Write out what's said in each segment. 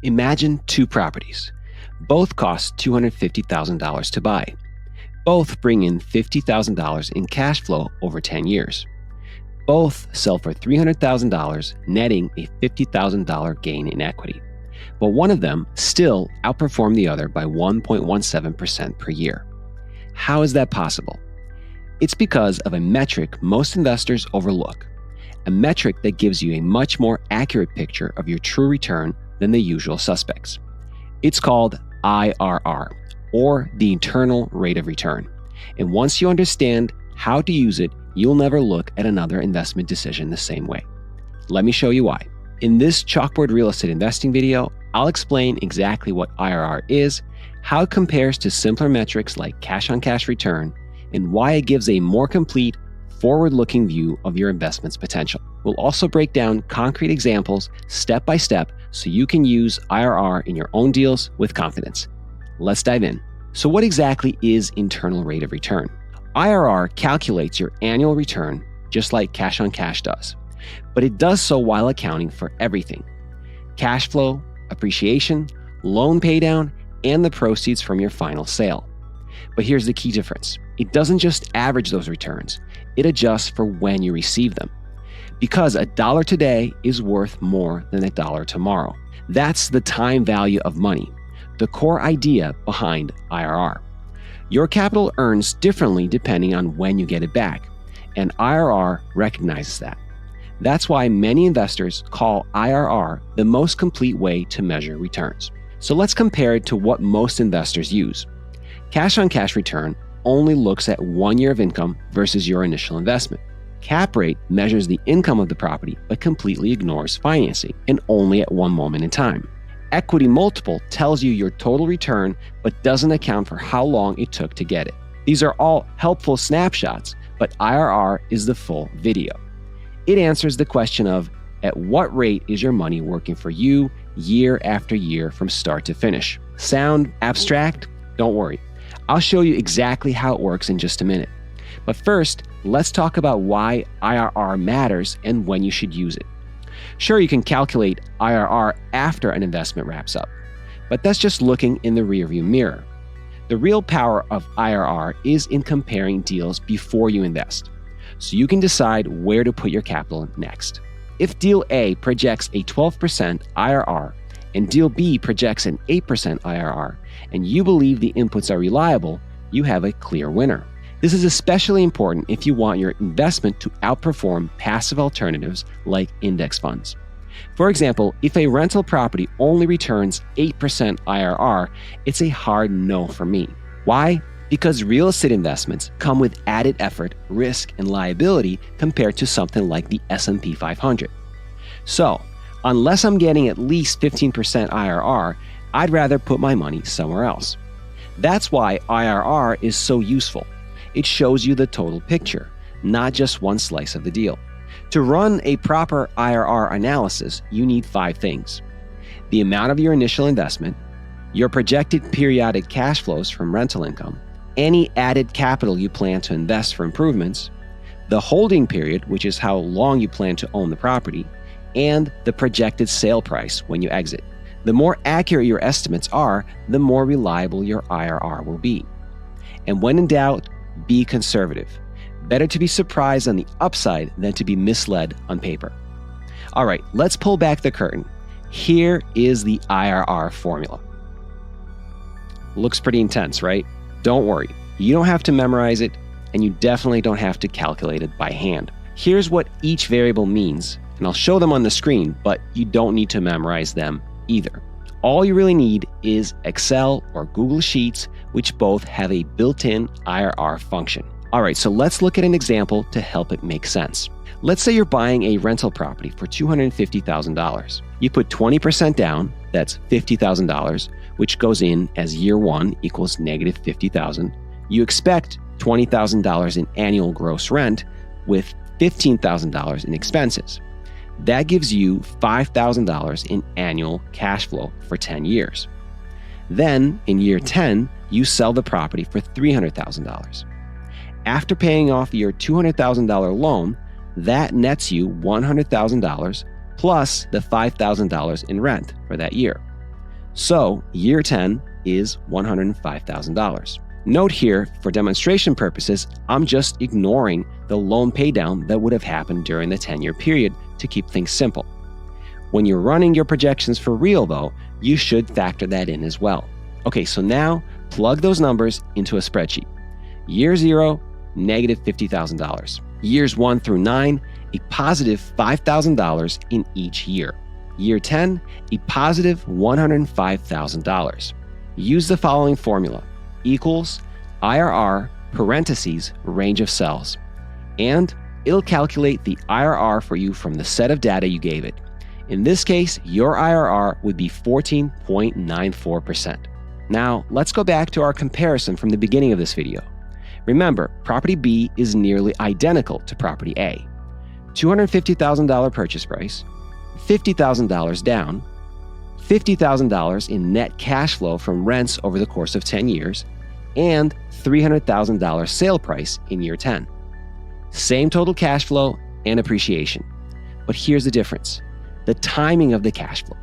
Imagine two properties. Both cost $250,000 to buy. Both bring in $50,000 in cash flow over 10 years. Both sell for $300,000, netting a $50,000 gain in equity. But one of them still outperformed the other by 1.17% per year. How is that possible? It's because of a metric most investors overlook, a metric that gives you a much more accurate picture of your true return than the usual suspects. It's called IRR, or the internal rate of return. And once you understand how to use it, you'll never look at another investment decision the same way. Let me show you why. In this Chalkboard real estate investing video, I'll explain exactly what IRR is, how it compares to simpler metrics like cash-on-cash return, and why it gives a more complete, forward-looking view of your investment's potential. We'll also break down concrete examples step by step so you can use IRR in your own deals with confidence. Let's dive in. So what exactly is internal rate of return? IRR calculates your annual return just like cash-on-cash does, but it does so while accounting for everything: cash flow, appreciation, loan paydown, and the proceeds from your final sale. But here's the key difference. It doesn't just average those returns, it adjusts for when you receive them. Because $1 today is worth more than $1 tomorrow. That's the time value of money, the core idea behind IRR. Your capital earns differently depending on when you get it back, and IRR recognizes that. That's why many investors call IRR the most complete way to measure returns. So let's compare it to what most investors use. Cash-on-cash return only looks at 1 year of income versus your initial investment. Cap rate measures the income of the property but completely ignores financing and only at one moment in time. Equity multiple tells you your total return but doesn't account for how long it took to get it. These are all helpful snapshots, but IRR is the full video. It answers the question of, at what rate is your money working for you year after year from start to finish? Sound abstract? Don't worry. I'll show you exactly how it works in just a minute. But first, let's talk about why IRR matters and when you should use it. Sure, you can calculate IRR after an investment wraps up, but that's just looking in the rearview mirror. The real power of IRR is in comparing deals before you invest, so you can decide where to put your capital next. If deal A projects a 12% IRR and deal B projects an 8% IRR, and you believe the inputs are reliable, you have a clear winner. This is especially important if you want your investment to outperform passive alternatives like index funds. For example, if a rental property only returns 8% IRR, it's a hard no for me. Why? Because real estate investments come with added effort, risk, and liability compared to something like the S&P 500. So, unless I'm getting at least 15% IRR, I'd rather put my money somewhere else. That's why IRR is so useful. It shows you the total picture, not just one slice of the deal. To run a proper IRR analysis, you need 5 things: the amount of your initial investment, your projected periodic cash flows from rental income, any added capital you plan to invest for improvements, the holding period, which is how long you plan to own the property, and the projected sale price when you exit. The more accurate your estimates are, the more reliable your IRR will be. And when in doubt, be conservative. Better to be surprised on the upside than to be misled on paper. All right, let's pull back the curtain. Here is the IRR formula. Looks pretty intense, right? Don't worry, you don't have to memorize it, and you definitely don't have to calculate it by hand. Here's what each variable means, and I'll show them on the screen, but you don't need to memorize them either. All you really need is Excel or Google Sheets, which both have a built-in IRR function. All right, so let's look at an example to help it make sense. Let's say you're buying a rental property for $250,000. You put 20% down, that's $50,000, which goes in as year 1 equals negative $50,000. You expect $20,000 in annual gross rent with $15,000 in expenses. That gives you $5,000 in annual cash flow for 10 years. Then, in year 10, you sell the property for $300,000. After paying off your $200,000 loan, that nets you $100,000 plus the $5,000 in rent for that year. So year 10 is $105,000. Note here, for demonstration purposes, I'm just ignoring the loan paydown that would have happened during the 10-year period to keep things simple. When you're running your projections for real, though, you should factor that in as well. Okay, so now plug those numbers into a spreadsheet. Year 0, negative $50,000. Years 1 through 9, a positive $5,000 in each year. Year 10, a positive $105,000. Use the following formula: equals IRR parentheses range of cells. And it'll calculate the IRR for you from the set of data you gave it. In this case, your IRR would be 14.94%. Now, let's go back to our comparison from the beginning of this video. Remember, property B is nearly identical to property A. $250,000 purchase price, $50,000 down, $50,000 in net cash flow from rents over the course of 10 years, and $300,000 sale price in year 10. Same total cash flow and appreciation. But here's the difference: the timing of the cash flow.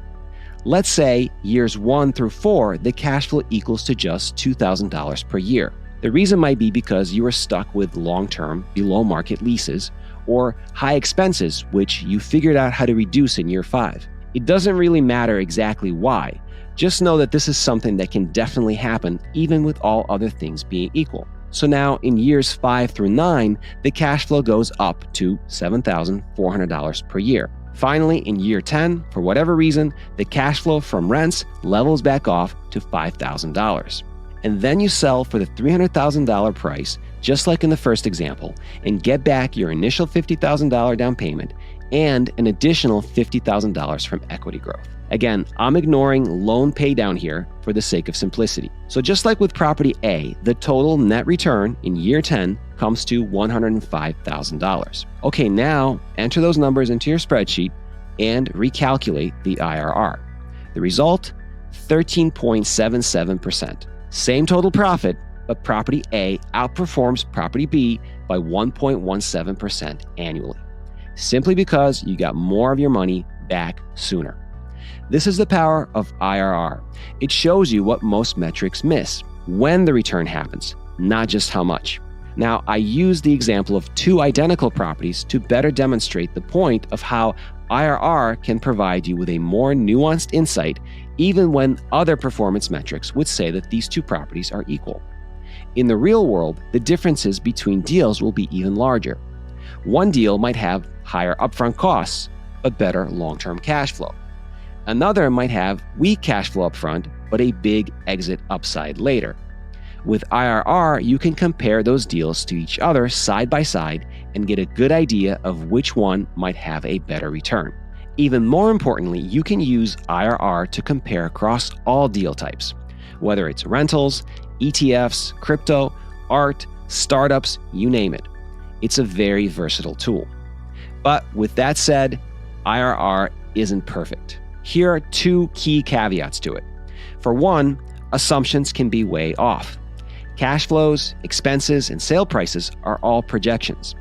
Let's say years 1 through 4, the cash flow equals to just $2,000 per year. The reason might be because you are stuck with long-term, below-market leases or high expenses, which you figured out how to reduce in year 5. It doesn't really matter exactly why. Just know that this is something that can definitely happen even with all other things being equal. So now in years 5 through 9, the cash flow goes up to $7,400 per year. Finally, in year 10, for whatever reason, the cash flow from rents levels back off to $5,000. And then you sell for the $300,000 price, just like in the first example, and get back your initial $50,000 down payment and an additional $50,000 from equity growth. Again, I'm ignoring loan paydown here for the sake of simplicity. So just like with property A, the total net return in year 10 comes to $105,000. Okay, now enter those numbers into your spreadsheet and recalculate the IRR. The result, 13.77%. Same total profit, but property A outperforms property B by 1.17% annually, simply because you got more of your money back sooner. This is the power of IRR. It shows you what most metrics miss: when the return happens, not just how much. Now, I use the example of 2 identical properties to better demonstrate the point of how IRR can provide you with a more nuanced insight, even when other performance metrics would say that these 2 properties are equal. In the real world, the differences between deals will be even larger. One deal might have higher upfront costs, but better long-term cash flow. Another might have weak cash flow upfront, but a big exit upside later. With IRR, you can compare those deals to each other side by side and get a good idea of which one might have a better return. Even more importantly, you can use IRR to compare across all deal types, whether it's rentals, ETFs, crypto, art, startups, you name it. It's a very versatile tool. But with that said, IRR isn't perfect. Here are 2 key caveats to it. For one, assumptions can be way off. Cash flows, expenses, and sale prices are all projections.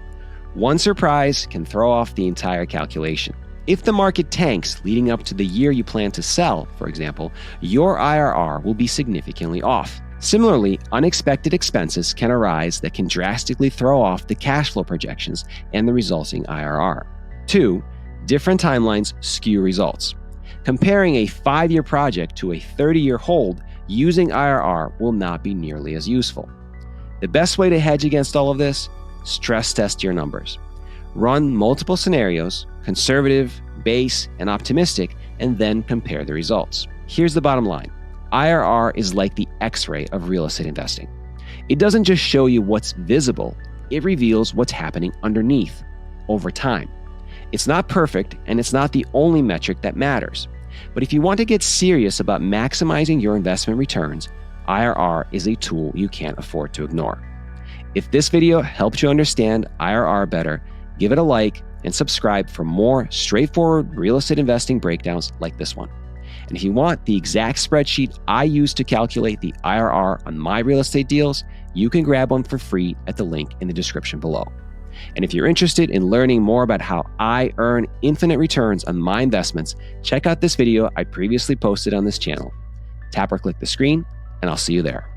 One surprise can throw off the entire calculation. If the market tanks leading up to the year you plan to sell, for example, your IRR will be significantly off. Similarly, unexpected expenses can arise that can drastically throw off the cash flow projections and the resulting IRR. 2, different timelines skew results. Comparing a 5-year project to a 30-year hold using IRR will not be nearly as useful. The best way to hedge against all of this? Stress test your numbers. Run multiple scenarios, conservative, base, and optimistic, and then compare the results. Here's the bottom line. IRR is like the X-ray of real estate investing. It doesn't just show you what's visible, it reveals what's happening underneath over time. It's not perfect, and it's not the only metric that matters. But if you want to get serious about maximizing your investment returns, IRR is a tool you can't afford to ignore. If this video helped you understand IRR better, give it a like and subscribe for more straightforward real estate investing breakdowns like this one. And if you want the exact spreadsheet I use to calculate the IRR on my real estate deals, you can grab one for free at the link in the description below. And if you're interested in learning more about how I earn infinite returns on my investments, check out this video I previously posted on this channel. Tap or click the screen, and I'll see you there.